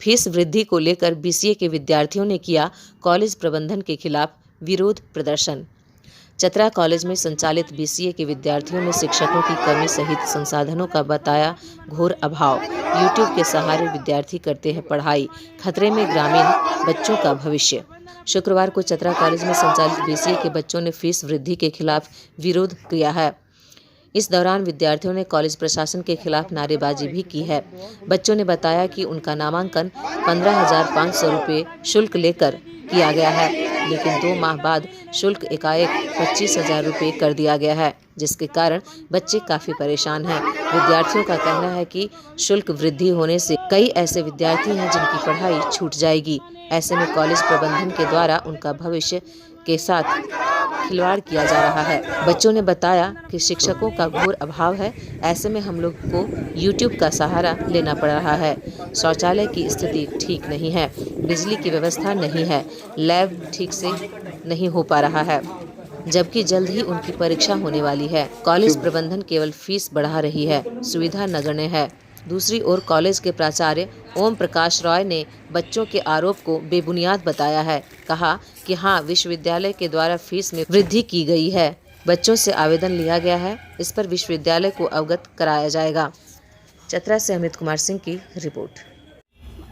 Fees वृद्धि को लेकर बीसीए के विद्यार्थियों ने किया कॉलेज प्रबंधन के खिलाफ विरोध प्रदर्शन। चतरा कॉलेज में संचालित बीसीए के विद्यार्थियों ने शिक्षकों की कमी सहित संसाधनों का बताया घोर अभाव। यूट्यूब के सहारे विद्यार्थी करते हैं पढ़ाई, खतरे में ग्रामीण बच्चों का भविष्य। शुक्रवार को चतरा कॉलेज में संचालित बीसीए के बच्चों ने फीस वृद्धि के खिलाफ विरोध किया है। इस दौरान विद्यार्थियों ने कॉलेज प्रशासन के खिलाफ नारेबाजी भी की है। बच्चों ने बताया कि उनका नामांकन 15,500 रुपये शुल्क लेकर किया गया है, लेकिन 2 माह बाद शुल्क एकाएक 25,000 रुपये कर दिया गया है, जिसके कारण बच्चे काफ़ी परेशान हैं। विद्यार्थियों का कहना है कि शुल्क वृद्धि होने से कई ऐसे विद्यार्थी हैं जिनकी पढ़ाई छूट जाएगी। ऐसे में कॉलेज प्रबंधन के द्वारा उनका भविष्य के साथ खिलवाड़ किया जा रहा है। बच्चों ने बताया कि शिक्षकों का घोर अभाव है, ऐसे में हम लोग को यूट्यूब का सहारा लेना पड़ रहा है। शौचालय की स्थिति ठीक नहीं है, बिजली की व्यवस्था नहीं है, लैब ठीक से नहीं हो पा रहा है, जबकि जल्द ही उनकी परीक्षा होने वाली है। कॉलेज प्रबंधन केवल फीस बढ़ा रही है, सुविधा नगण्य है। दूसरी ओर कॉलेज के प्राचार्य ओम प्रकाश रॉय ने बच्चों के आरोप को बेबुनियाद बताया है। कहा कि हाँ, विश्वविद्यालय के द्वारा फीस में वृद्धि की गई है। बच्चों से आवेदन लिया गया है, इस पर विश्वविद्यालय को अवगत कराया जाएगा। चतरा से अमित कुमार सिंह की रिपोर्ट।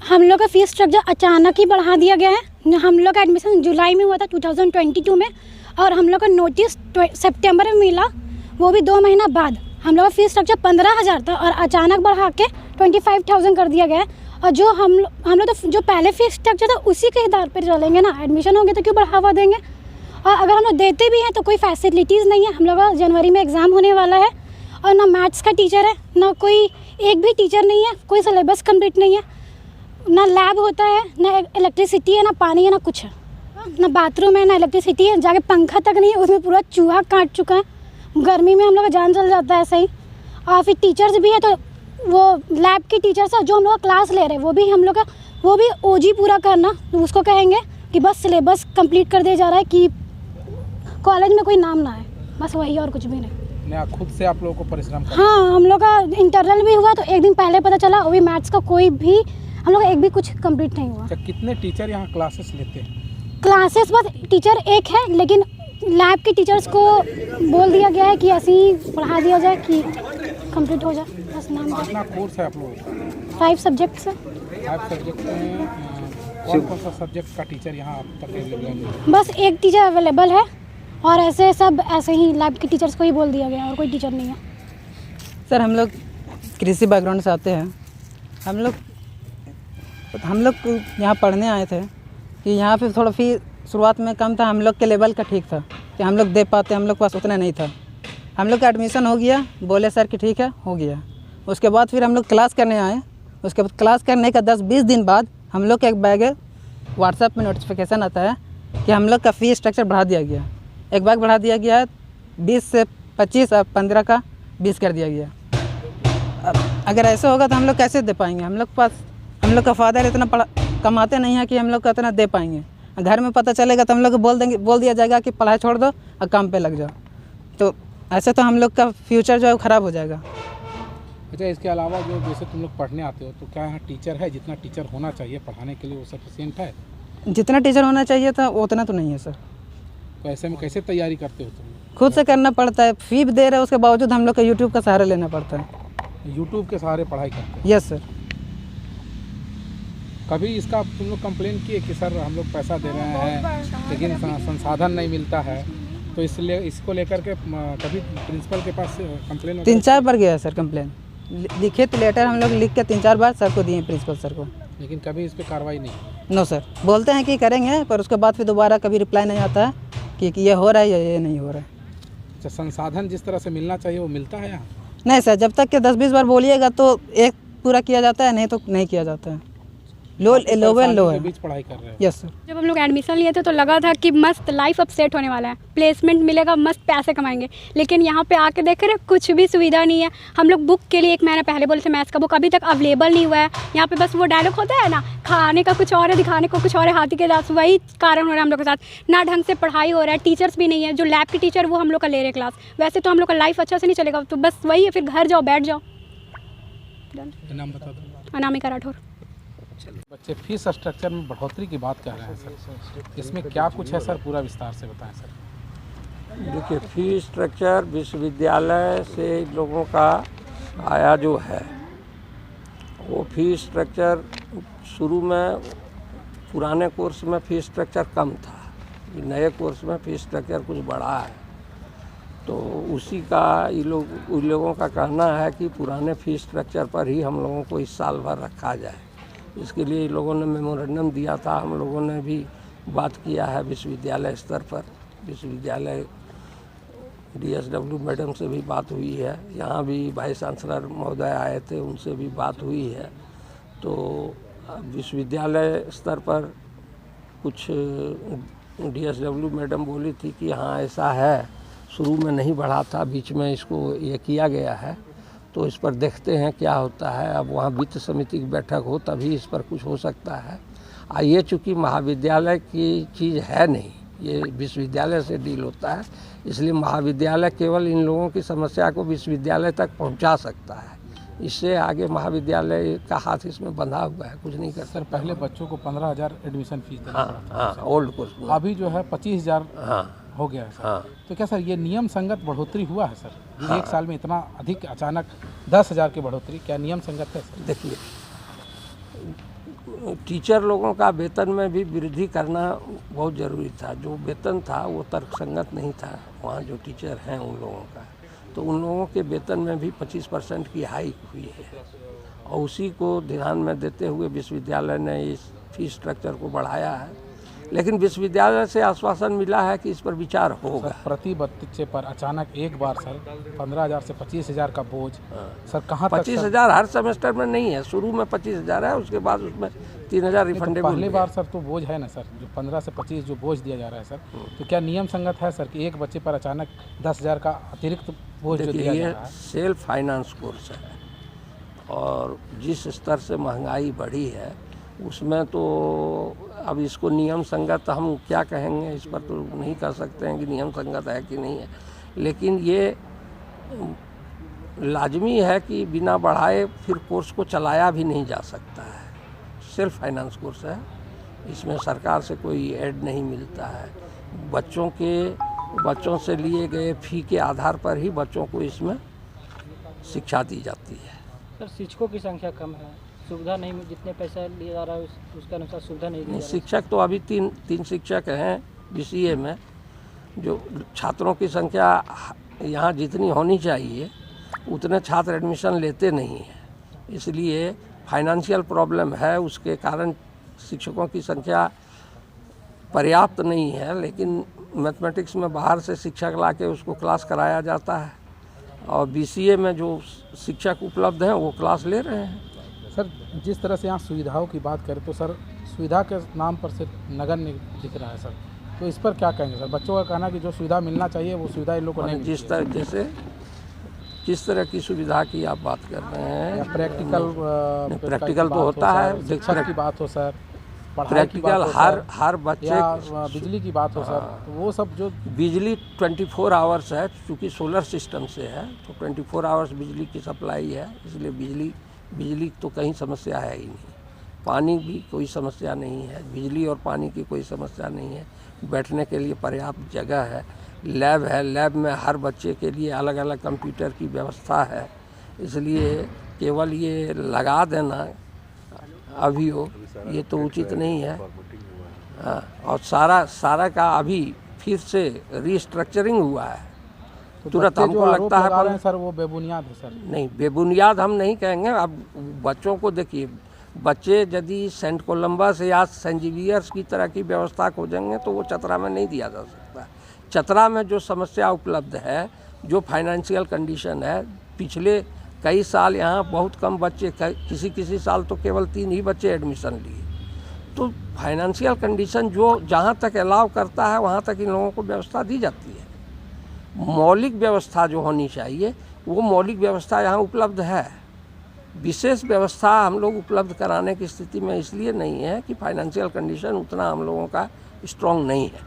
हम लोग का फीस स्ट्रक्चर अचानक ही बढ़ा दिया गया है। हम लोग का एडमिशन जुलाई में हुआ था 2022 में, और हम लोग का नोटिस सितंबर में मिला, वो भी 2 महीना बाद। हम लोग का फीस स्ट्रक्चर 15,000 था और अचानक बढ़ा के 25,000 कर दिया गया है। और जो हम लोग तो जो पहले फीस स्ट्रक्चर था उसी के आधार पर चलेंगे ना। एडमिशन होंगे तो क्यों बढ़ावा देंगे? और अगर हम लोग देते भी हैं तो कोई फैसिलिटीज़ नहीं है। हम लोग का जनवरी में एग्ज़ाम होने वाला है और ना मैथ्स का टीचर है, ना कोई एक भी टीचर नहीं है, कोई सिलेबस कंप्लीट नहीं है, ना लैब होता है, ना इलेक्ट्रिसिटी है, ना पानी है, ना कुछ है, ना बाथरूम है, ना इलेक्ट्रिसिटी है, जाके पंखा तक नहीं है, उसमें पूरा चूहा काट चुका है। गर्मी में हम लोग का जान चल जाता है ऐसे ही। और फिर टीचर्स भी है तो वो लैब के टीचर्स है जो हम लोग का क्लास ले रहे हैं, वो भी हम लोग का वो भी ओजी पूरा करना, तो उसको कहेंगे कि बस सिलेबस कंप्लीट कर दिया जा रहा है कि कॉलेज में कोई नाम ना है, बस वही और कुछ भी नहीं। खुद से आप लोगों को परिश्रम करना। हाँ, हम लोग का इंटरनल भी हुआ तो एक दिन पहले पता चला, वो भी मैथ्स का कोई भी हम लोग एक भी कुछ कंप्लीट नहीं हुआ। अच्छा, कितने टीचर यहाँ क्लासेस लेते हैं? क्लासेस बस टीचर एक है, लेकिन लैब के टीचर्स को बोल दिया गया है कि ऐसे ही पढ़ा दिया जाए कि कंप्लीट हो जाए, बस नाम। कितना कोर्स है आप लोगों का? 5 सब्जेक्ट्स है। 5 सब्जेक्ट में कौन सा सब्जेक्ट का टीचर यहाँ अब तक अवेलेबल है? बस एक टीचर अवेलेबल है और ऐसे सब ऐसे ही लैब के टीचर्स को ही बोल दिया गया और कोई टीचर नहीं है। सर, हम लोग कृषि बैकग्राउंड से आते हैं। हम लोग यहाँ पढ़ने आए थे कि यहाँ पे थोड़ा फीस शुरुआत में कम था, हम लोग के लेवल का ठीक था कि हम लोग दे पाते, हम लोग के पास उतना नहीं था। हम लोग का एडमिशन हो गया, बोले सर कि ठीक है, हो गया। उसके बाद फिर हम लोग क्लास करने आए। उसके बाद क्लास करने का 10-20 दिन बाद हम लोग का एक बैग व्हाट्सएप में नोटिफिकेशन आता है कि हम लोग का फ़ीस स्ट्रक्चर बढ़ा दिया गया। एक बैग बढ़ा दिया गया है, 20 से 25 और 15 का 20 कर दिया गया। अब अगर ऐसा होगा तो हम लोग कैसे दे पाएंगे? हम लोग का फादर इतना कमाते नहीं है कि हम लोग का इतना दे पाएंगे। घर में पता चलेगा तो हम लोग को बोल दिया जाएगा कि पढ़ाई छोड़ दो और काम पे लग जाओ, तो ऐसे तो हम लोग का फ्यूचर जो है ख़राब हो जाएगा। अच्छा, इसके अलावा जो जैसे तुम लोग पढ़ने आते हो तो क्या यहाँ टीचर है? जितना टीचर होना चाहिए पढ़ाने के लिए वो सफिशिएंट है? जितना टीचर होना चाहिए था उतना तो नहीं है सर। तो ऐसे में कैसे तैयारी करते हो तुम? खुद से करना पड़ता है, फ़ी भी दे रहे हैं, उसके बावजूद हम लोग का यूट्यूब का सहारा लेना पड़ता है। यूट्यूब के सहारे पढ़ाई करते हो? Yes sir. कभी इसका तुम लोग कंप्लेन किए कि सर हम लोग पैसा दे रहे हैं लेकिन संसाधन नहीं मिलता है, तो इसलिए इसको लेकर के कभी प्रिंसिपल के पास कंप्लेन? 3-4 बार गया है सर कंप्लेन, लिखे तो लेटर हम लोग लिख के 3-4 बार सर को दिए, प्रिंसिपल सर को, लेकिन कभी इस पर कार्रवाई नहीं? No sir. बोलते हैं कि करेंगे, पर उसके बाद फिर दोबारा कभी रिप्लाई नहीं आता है कि ये हो रहा है या ये नहीं हो रहा है। अच्छा, संसाधन जिस तरह से मिलना चाहिए वो मिलता है यहाँ? नहीं सर, जब तक कि 10-20 बार बोलिएगा तो एक पूरा किया जाता है, नहीं तो नहीं किया जाता है। लो है। बीच पढ़ाई कर रहे हैं? Yes sir. जब हम लोग एडमिशन लिए थे तो लगा था कि मस्त लाइफ अब सेट होने वाला है, प्लेसमेंट मिलेगा, मस्त पैसे कमाएंगे। लेकिन यहाँ पे आके देख रहे कुछ भी सुविधा नहीं है। हम लोग बुक के लिए 1 महीना पहले बोले थे, मैथ्स का बुक अभी तक अवेलेबल नहीं हुआ है। यहाँ पे बस वो डायलॉग होता है ना, खाने का कुछ और है, दिखाने को कुछ और है, हाथी के दांत, वही कारण हो रहा है हम लोग के साथ। ना ढंग से पढ़ाई हो रहा है, टीचर्स भी नहीं है। जो लैब के टीचर वो हम लोग का ले रहे क्लास, वैसे तो हम लोग का लाइफ अच्छा से नहीं चलेगा। तो बस वही है, फिर घर जाओ, बैठ जाओ। नाम बता दो। अनामिका राठौर। बच्चे फीस स्ट्रक्चर में बढ़ोतरी की बात कर रहे हैं सर, इसमें क्या कुछ है सर, पूरा विस्तार से बताएं सर। देखिए, फीस स्ट्रक्चर विश्वविद्यालय से लोगों का आया जो है, वो फीस स्ट्रक्चर शुरू में पुराने कोर्स में फीस स्ट्रक्चर कम था, नए कोर्स में फीस स्ट्रक्चर कुछ बढ़ा है। तो उसी का उन लोगों का कहना है कि पुराने फीस स्ट्रक्चर पर ही हम लोगों को इस साल भर रखा जाए। इसके लिए इन लोगों ने मेमोरेंडम दिया था, हम लोगों ने भी बात किया है विश्वविद्यालय स्तर पर। विश्वविद्यालय DSW मैडम से भी बात हुई है, यहाँ भी वाइस चांसलर महोदय आए थे, उनसे भी बात हुई है। तो विश्वविद्यालय स्तर पर कुछ DSW मैडम बोली थी कि हाँ ऐसा है, शुरू में नहीं बढ़ा था, बीच में इसको ये किया गया है, तो इस पर देखते हैं क्या होता है। अब वहाँ वित्त समिति की बैठक हो तभी इस पर कुछ हो सकता है। ये चूँकि महाविद्यालय की चीज़ है नहीं, ये विश्वविद्यालय से डील होता है, इसलिए महाविद्यालय केवल इन लोगों की समस्या को विश्वविद्यालय तक पहुंचा सकता है। इससे आगे महाविद्यालय का हाथ इसमें बंधा हुआ है, कुछ नहीं कर सर। पहले बच्चों को 15,000 एडमिशन फीस देना पड़ता था, ओल्ड कोर्स में। अभी जो है 25,000 हो गया है सर। तो क्या सर ये नियम संगत बढ़ोतरी हुआ है सर? एक साल में इतना अधिक अचानक 10,000 की बढ़ोतरी क्या नियम संगत है सर? देखिए, टीचर लोगों का वेतन में भी वृद्धि करना बहुत ज़रूरी था। जो वेतन था वो तर्कसंगत नहीं था। वहाँ जो टीचर हैं उन लोगों का, तो उन लोगों के वेतन में भी 25% की हाइक हुई है, और उसी को ध्यान में देते हुए विश्वविद्यालय ने इस फीस स्ट्रक्चर को बढ़ाया है। लेकिन विश्वविद्यालय से आश्वासन मिला है कि इस पर विचार होगा। प्रति बच्चे पर अचानक एक बार सर 15,000 से 25,000 का बोझ सर कहाँ तक? 25,000 हर सेमेस्टर में नहीं है, शुरू में 25,000 है, उसके बाद उसमें 3,000 रिफंडेबल। पहली बार सर तो बोझ है ना सर, जो 15 से 25 जो बोझ दिया जा रहा है सर, तो क्या नियम संगत है सर कि एक बच्चे पर अचानक 10,000 का अतिरिक्त बोझ जो दिया जा रहा है? सेल्फ फाइनेंस कोर्स है, और जिस स्तर से महंगाई बढ़ी है उसमें तो अब इसको नियम संगत हम क्या कहेंगे, इस पर तो नहीं कह सकते हैं कि नियम संगत है कि नहीं है। लेकिन ये लाजमी है कि बिना बढ़ाए फिर कोर्स को चलाया भी नहीं जा सकता है। सेल्फ फाइनेंस कोर्स है, इसमें सरकार से कोई ऐड नहीं मिलता है। बच्चों से लिए गए फ़ी के आधार पर ही बच्चों को इसमें शिक्षा दी जाती है। सर शिक्षकों की संख्या कम है, सुविधा नहीं, जितने पैसा लिया जा रहा है उसके अनुसार सुविधा नहीं दी। शिक्षक तो अभी तीन शिक्षक हैं BCA में। जो छात्रों की संख्या यहाँ जितनी होनी चाहिए उतने छात्र एडमिशन लेते नहीं हैं, इसलिए फाइनेंशियल प्रॉब्लम है, उसके कारण शिक्षकों की संख्या पर्याप्त नहीं है। लेकिन मैथमेटिक्स में बाहर से शिक्षक लाके उसको क्लास कराया जाता है, और BCA में जो शिक्षक उपलब्ध हैं वो क्लास ले रहे हैं। सर जिस तरह से यहाँ सुविधाओं की बात करें तो सर सुविधा के नाम पर सिर्फ नगण्य दिख रहा है सर, तो इस पर क्या कहेंगे सर? बच्चों का कहना कि जो सुविधा मिलना चाहिए वो सुविधा इन लोगों को नहीं। जिस तरह की सुविधा की आप बात कर रहे हैं, प्रैक्टिकल तो होता है, शिक्षा की बात हो सर, प्रैक्टिकल हर बच्चे, या बिजली की बात हो सर, तो वो सब जो बिजली 24 आवर्स है, चूँकि सोलर सिस्टम से है तो 24 आवर्स बिजली की सप्लाई है, इसलिए बिजली तो कहीं समस्या है ही नहीं। पानी भी कोई समस्या नहीं है, बिजली और पानी की कोई समस्या नहीं है। बैठने के लिए पर्याप्त जगह है, लैब है, लैब में हर बच्चे के लिए अलग अलग कंप्यूटर की व्यवस्था है। इसलिए केवल ये लगा देना अभी हो ये तो उचित नहीं है। और सारा का अभी फिर से रीस्ट्रक्चरिंग हुआ है, तो तुरंत हमको लगता है सर वो बेबुनियाद है सर। नहीं, बेबुनियाद हम नहीं कहेंगे। अब बच्चों को देखिए, बच्चे यदि सेंट कोलम्बस या सेंट जेवियर्स की तरह की व्यवस्था खोजेंगे तो वो चतरा में नहीं दिया जा सकता। चतरा में जो समस्या उपलब्ध है, जो फाइनेंशियल कंडीशन है, पिछले कई साल यहाँ बहुत कम बच्चे, किसी साल तो केवल 3 ही बच्चे एडमिशन लिए। तो फाइनेंशियल कंडीशन जो जहाँ तक अलाउ करता है वहाँ तक इन लोगों को व्यवस्था दी जाती है। मौलिक व्यवस्था जो होनी चाहिए वो मौलिक व्यवस्था यहाँ उपलब्ध है। विशेष व्यवस्था हम लोग उपलब्ध कराने की स्थिति में इसलिए नहीं है कि फाइनेंशियल कंडीशन उतना हम लोगों का स्ट्रॉन्ग नहीं है।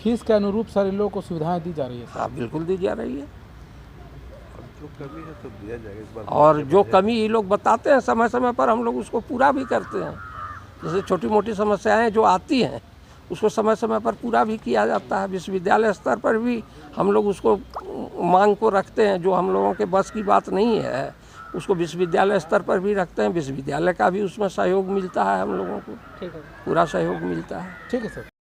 फीस के अनुरूप सर इन लोगों को सुविधाएं दी जा रही है? हाँ, बिल्कुल दी जा रही है। जो कमी है तो दिया जाएगा इस बार। और जो कमी ये लोग बताते हैं समय समय पर हम लोग उसको पूरा भी करते हैं। जैसे छोटी मोटी समस्याएं जो आती हैं उसको समय समय पर पूरा भी किया जाता है। विश्वविद्यालय स्तर पर भी हम लोग उसको मांग को रखते हैं, जो हम लोगों के बस की बात नहीं है उसको विश्वविद्यालय स्तर पर भी रखते हैं। विश्वविद्यालय का भी उसमें सहयोग मिलता है, हम लोगों को ठीक है। पूरा सहयोग मिलता है। ठीक है सर।